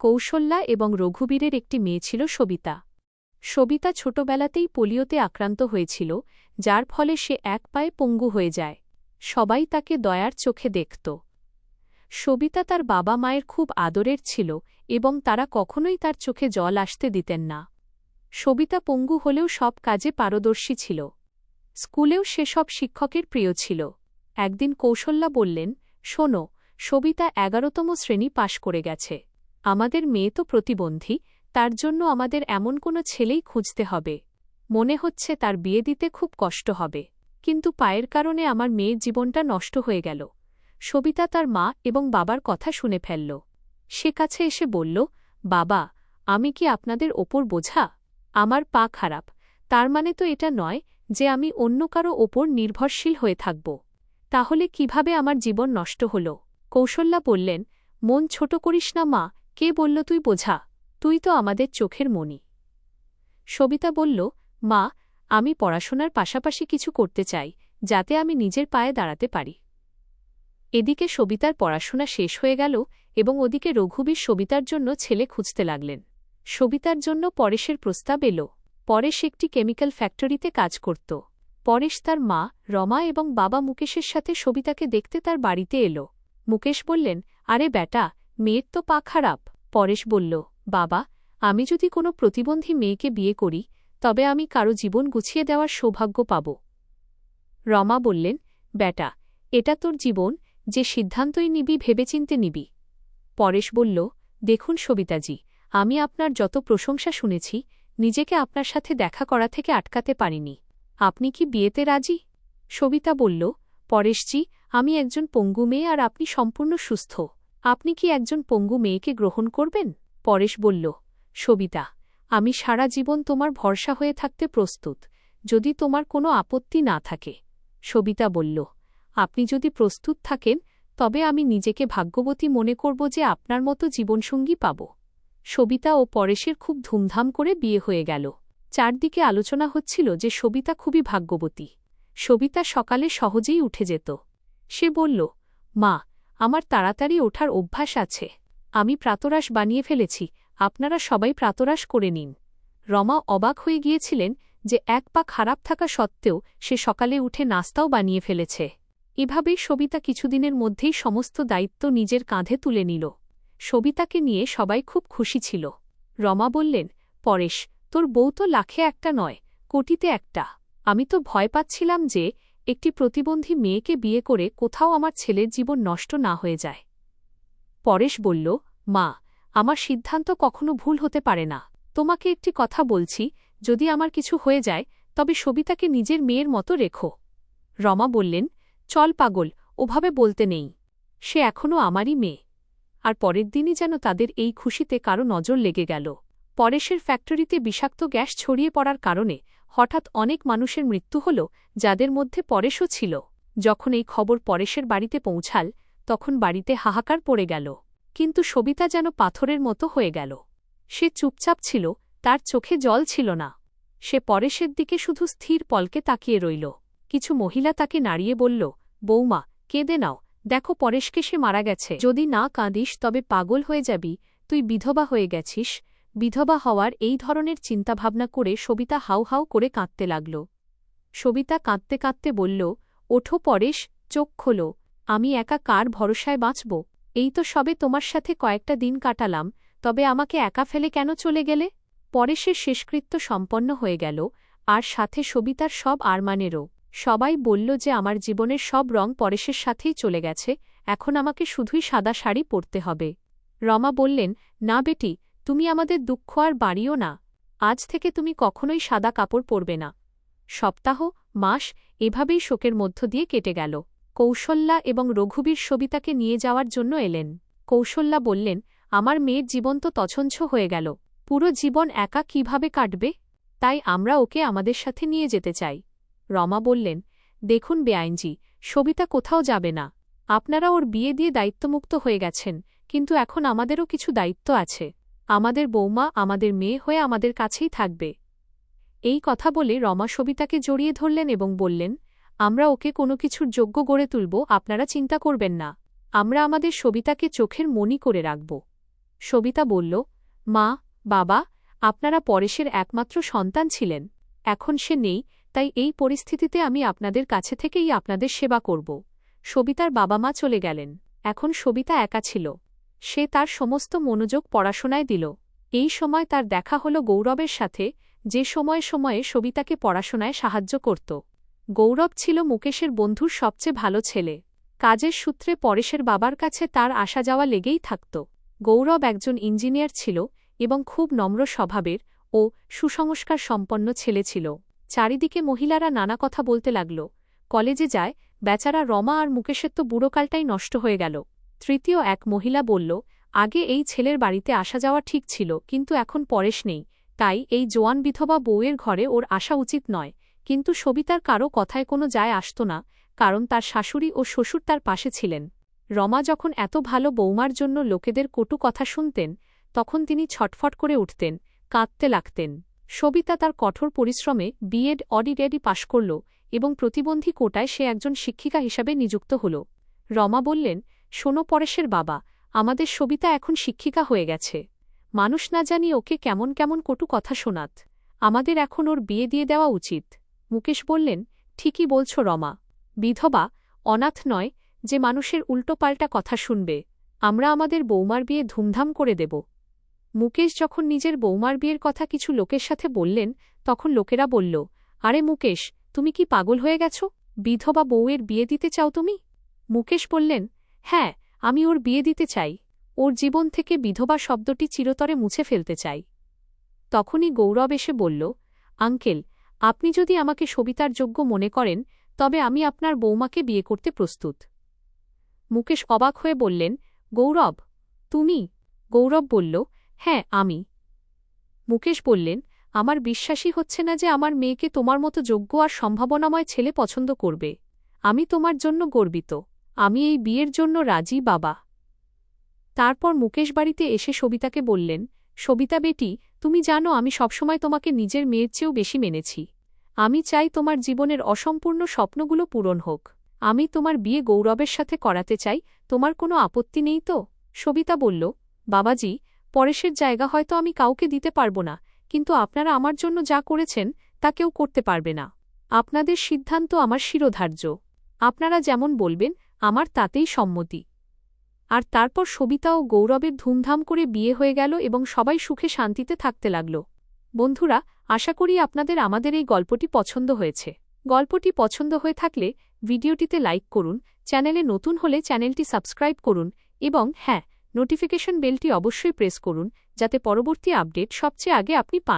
কৌশল্যা এবং রঘুবীরের একটি মেয়ে ছিল সবিতা। সবিতা ছোটবেলাতেই পোলিওতে আক্রান্ত হয়েছিল, যার ফলে সে এক পায়ে পঙ্গু হয়ে যায়। সবাই তাকে দয়ার চোখে দেখত। সবিতা তার বাবা মায়ের খুব আদরের ছিল এবং তারা কখনোই তার চোখে জল আসতে দিতেন না। সবিতা পঙ্গু হলেও সব কাজে পারদর্শী ছিল। স্কুলেও সে সব শিক্ষকের প্রিয় ছিল। একদিন কৌশল্যা বললেন, শোনো, সবিতা 11তম শ্রেণী পাশ করে গেছে। আমাদের মেয়ে তো প্রতিবন্ধী, তার জন্য আমাদের এমন কোনো ছেলেই খুঁজতে হবে। মনে হচ্ছে তার বিয়ে দিতে খুব কষ্ট হবে, কিন্তু পায়ের কারণে আমার মেয়ের জীবনটা নষ্ট হয়ে গেল। সবিতা তার মা এবং বাবার কথা শুনে ফেলল। সে কাছে এসে বলল, বাবা, আমি কি আপনাদের ওপর বোঝা? আমার পা খারাপ, তার মানে তো এটা নয় যে আমি অন্য কারো ওপর নির্ভরশীল হয়ে থাকব। তাহলে কিভাবে আমার জীবন নষ্ট হল? কৌশল্যা বললেন, মন ছোট করিস না মা, কে বলল তুই বোঝা? তুই তো আমাদের চোখের মণি। সবিতা বলল, মা, আমি পড়াশোনার পাশাপাশি কিছু করতে চাই, যাতে আমি নিজের পায়ে দাঁড়াতে পারি। এদিকে সবিতার পড়াশোনা শেষ হয়ে গেল এবং ওদিকে রঘুবীর সবিতার জন্য ছেলে খুঁজতে লাগলেন। সবিতার জন্য পরেশের প্রস্তাব এল। পরেশ একটি কেমিক্যাল ফ্যাক্টরিতে কাজ করত। পরেশ তার মা রমা এবং বাবা মুকেশের সাথে সবিতাকে দেখতে তার বাড়িতে এল। মুকেশ বললেন, আরে ব্যাটা, মেয়ের তো পা খারাপ। পরেশ বলল, বাবা, আমি যদি কোনো প্রতিবন্ধী মেয়েকে বিয়ে করি, তবে আমি কারো জীবন গুছিয়ে দেওয়ার সৌভাগ্য পাব। রমা বললেন, ব্যাটা, এটা তোর জীবন, যে সিদ্ধান্তই নিবি ভেবেচিন্তে নিবি। পরেশ বলল, দেখুন সবিতাজি, আমি আপনার যত প্রশংসা শুনেছি, নিজেকে আপনার সাথে দেখা করা থেকে আটকাতে পারিনি। আপনি কি বিয়েতে রাজি? সবিতা বলল, পরেশজি, আমি একজন পঙ্গু মেয়ে আর আপনি সম্পূর্ণ সুস্থ। আপনি কি একজন পঙ্গু মেয়েকে গ্রহণ করবেন? পরেশ বলল, সবিতা, আমি সারা জীবন তোমার ভরসা হয়ে থাকতে প্রস্তুত, যদি তোমার কোনো আপত্তি না থাকে। সবিতা বলল, আপনি যদি প্রস্তুত থাকেন, তবে আমি নিজেকে ভাগ্যবতী মনে করব যে আপনার মতো জীবনসঙ্গী পাব। সবিতা ও পরেশের খুব ধুমধাম করে বিয়ে হয়ে গেল। চারদিকে আলোচনা হচ্ছিল যে সবিতা খুবই ভাগ্যবতী। সবিতা সকালে সহজেই উঠে যেত। সে বলল, মা, আমার তাড়াতাড়ি ওঠার অভ্যাস আছে। আমি প্রাতরাশ বানিয়ে ফেলেছি, আপনারা সবাই প্রাতরাশ করে নিন। রমা অবাক হয়ে গিয়েছিলেন যে এক পা খারাপ থাকা সত্ত্বেও সে সকালে উঠে নাস্তাও বানিয়ে ফেলেছে। এভাবেই সবিতা কিছুদিনের মধ্যেই সমস্ত দায়িত্ব নিজের কাঁধে তুলে নিল। সবিতাকে নিয়ে সবাই খুব খুশি ছিল। রমা বললেন, পরেশ, তোর বউ তো লাখে একটা নয়, কোটিতে একটা। আমি তো ভয় পাচ্ছিলাম যে একটি প্রতিবন্ধী মেয়েকে বিয়ে করে কোথাও আমার ছেলের জীবন নষ্ট না হয়ে যায়। পরেশ বলল, মা, আমার সিদ্ধান্ত কখনো ভুল হতে পারে না। তোমাকে একটি কথা বলছি, যদি আমার কিছু হয়ে যায়, তবে সবিতাকে নিজের মেয়ের মতো রেখো। রমা বললেন, চল পাগল, ওভাবে বলতে নেই। সে এখনও আমারই মেয়ে। আর পরের দিনই যেন তাদের এই খুশিতে কারো নজর লেগে গেল। পরেশের ফ্যাক্টরিতে বিষাক্ত গ্যাস ছড়িয়ে পড়ার কারণে হঠাৎ অনেক মানুষের মৃত্যু হল, যাদের মধ্যে পরেশও ছিল। যখন এই খবর পরেশের বাড়িতে পৌঁছাল, তখন বাড়িতে হাহাকার পড়ে গেল। কিন্তু সবিতা যেন পাথরের মতো হয়ে গেল। সে চুপচাপ ছিল, তার চোখে জল ছিল না। সে পরেশের দিকে শুধু স্থির পলকে তাকিয়ে রইল। কিছু মহিলা তাকে নাড়িয়ে বলল, বৌমা, কেঁদে নাও, দেখো পরেশকে সে মারা গেছে। যদি না কাঁদিস তবে পাগল হয়ে যাবি, তুই বিধবা হয়ে গেছিস। বিধবা হওয়ার এই ধরনের চিন্তাভাবনা করে সবিতা হাউ হাউ করে কাঁদতে লাগল। সবিতা কাঁদতে কাঁদতে বলল, ওঠো পরেশ, চোখ খোলো। আমি একা কার ভরসায় বাঁচব? এই তো সবে তোমার সাথে কয়েকটা দিন কাটালাম, তবে আমাকে একা ফেলে কেন চলে গেলে? পরেশের শেষকৃত্য সম্পন্ন হয়ে গেল, আর সাথে সবিতার সব আরমানেরও। সবাই বলল যে আমার জীবনের সব রং পরেশের সাথেই চলে গেছে, এখন আমাকে শুধুই সাদা শাড়ি পরতে হবে। রমা বললেন, না বেটি, তুমি আমাদের দুঃখ আর বাড়িও না। আজ থেকে তুমি কখনোই সাদা কাপড় পরবে না। সপ্তাহ, মাস এভাবেই শোকের মধ্য দিয়ে কেটে গেল। কৌশল্যা এবং রঘুবীর সবিতাকে নিয়ে যাওয়ার জন্য এলেন। কৌশল্যা বললেন, আমার মেয়ের জীবন তো তছঞ্ছ হয়ে গেল, পুরো জীবন একা কিভাবে কাটবে? তাই আমরা ওকে আমাদের সাথে নিয়ে যেতে চাই। রমা বললেন, দেখুন বেআইনজি, সবিতা কোথাও যাবে না। আপনারা ওর বিয়ে দিয়ে দায়িত্বমুক্ত হয়ে গেছেন, কিন্তু এখন আমাদেরও কিছু দায়িত্ব আছে। আমাদের বৌমা আমাদের মেয়ে হয়ে আমাদের কাছেই থাকবে। এই কথা বলে রমা সবিতাকে জড়িয়ে ধরলেন এবং বললেন, আমরা ওকে কোনো কিছুর যোগ্য গড়ে তুলব, আপনারা চিন্তা করবেন না। আমরা আমাদের সবিতাকে চোখের মণি করে রাখব। সবিতা বলল, মা, বাবা, আপনারা পরেশের একমাত্র সন্তান ছিলেন। এখন সে নেই, তাই এই পরিস্থিতিতে আমি আপনাদের কাছে থেকেই আপনাদের সেবা করব। সবিতার বাবা মা চলে গেলেন। এখন সবিতা একা ছিল। সে তার সমস্ত মনোযোগ পড়াশোনায় দিল। এই সময় তার দেখা হল গৌরবের সাথে, যে সময়ে সময়ে সবিতাকে পড়াশোনায় সাহায্য করত। গৌরব ছিল মুকেশের বন্ধুর সবচেয়ে ভালো ছেলে। কাজের সূত্রে পরেশের বাবার কাছে তার আসা যাওয়া লেগেই থাকত। গৌরব একজন ইঞ্জিনিয়ার ছিল এবং খুব নম্র স্বভাবের ও সুসংস্কার সম্পন্ন ছেলে ছিল। চারিদিকে মহিলারা নানা কথা বলতে লাগল। কলেজে যায়, বেচারা রমা আর মুকেশের তো বুড়োকালটাই নষ্ট হয়ে গেল। তৃতীয় এক মহিলা বলল, আগে এই ছেলের বাড়িতে আসা যাওয়া ঠিক ছিল, কিন্তু এখন পরেশ নেই, তাই এই জোয়ান বিধবা বউয়ের ঘরে ওর আসা উচিত নয়। কিন্তু সবিতার কারও কথায় কোনো যায় আসত না, কারণ তার শাশুড়ি ও শ্বশুর তার পাশে ছিলেন। রমা যখন এত ভালো বৌমার জন্য লোকেদের কটু কথা শুনতেন, তখন তিনি ছটফট করে উঠতেন, কাঁদতে লাগতেন। সবিতা তার কঠোর পরিশ্রমে বিএড অডিডেডি পাশ করল এবং প্রতিবন্ধী কোটায় সে একজন শিক্ষিকা হিসাবে নিযুক্ত হল। রমা বললেন, শোনো পরেশের বাবা, আমাদের সবিতা এখন শিক্ষিকা হয়ে গেছে। মানুষ না জানি ওকে কেমন কেমন কটু কথা শোনাত। আমাদের এখন ওর বিয়ে দিয়ে দেওয়া উচিত। মুকেশ বললেন, ঠিকই বলছ রমা। বিধবা, অনাথ নয়, যে মানুষের উল্টোপাল্টা কথা শুনবে। আমরা আমাদের বৌমার বিয়ে ধুমধাম করে দেব। মুকেশ যখন নিজের বৌমার বিয়ের কথা কিছু লোকের সাথে বললেন, তখন লোকেরা বলল, আরে মুকেশ, তুমি কি পাগল হয়ে গেছ? বিধবা বউয়ের বিয়ে দিতে চাও তুমি? মুকেশ বললেন, হ্যাঁ, আমি ওর বিয়ে দিতে চাই। ওর জীবন থেকে বিধবা শব্দটি চিরতরে মুছে ফেলতে চাই। তখনই গৌরব এসে বলল, আঙ্কেল, আপনি যদি আমাকে সবিতার যোগ্য মনে করেন, তবে আমি আপনার বৌমাকে বিয়ে করতে প্রস্তুত। মুকেশ অবাক হয়ে বললেন, গৌরব, তুমি? গৌরব বলল, হ্যাঁ, আমি। মুকেশ বললেন, আমার বিশ্বাসই হচ্ছে না যে আমার মেয়েকে তোমার মতো যোগ্য আর সম্ভাবনাময় ছেলে পছন্দ করবে। আমি তোমার জন্য গর্বিত। আমি এই বিয়ের জন্য রাজি, বাবা। তারপর মুকেশ বাড়িতে এসে সবিতাকে বললেন, সবিতা বেটি, তুমি জানো আমি সবসময় তোমাকে নিজের মেয়ের চেয়েও বেশি মেনেছি। আমি চাই তোমার জীবনের অসম্পূর্ণ স্বপ্নগুলো পূরণ হোক। আমি তোমার বিয়ে গৌরবের সাথে করাতে চাই, তোমার কোনো আপত্তি নেই তো? সবিতা বলল, বাবাজি, পরেশের জায়গা হয়তো আমি কাউকে দিতে পারব না, কিন্তু আপনারা আমার জন্য যা করেছেন তা কেউ করতে পারবে না। আপনাদের সিদ্ধান্ত আমার শিরোধার্য। আপনারা যেমন বলবেন আমার তাতেই সম্মতি। আর তারপর সবিতা ও গৌরবের ধুমধাম করে বিয়ে হয়ে গেল এবং সবাই সুখে শান্তিতে থাকতে লাগল। বন্ধুরা, আশা করি আপনাদের আমাদের এই গল্পটি পছন্দ হয়েছে। গল্পটি পছন্দ হয়ে থাকলে ভিডিওটিতে লাইক করুন, চ্যানেলে নতুন হলে চ্যানেলটি সাবস্ক্রাইব করুন এবং হ্যাঁ, নোটিফিকেশন বেলটি অবশ্যই প্রেস করুন, যাতে পরবর্তী আপডেট সবচেয়ে আগে আপনি পান।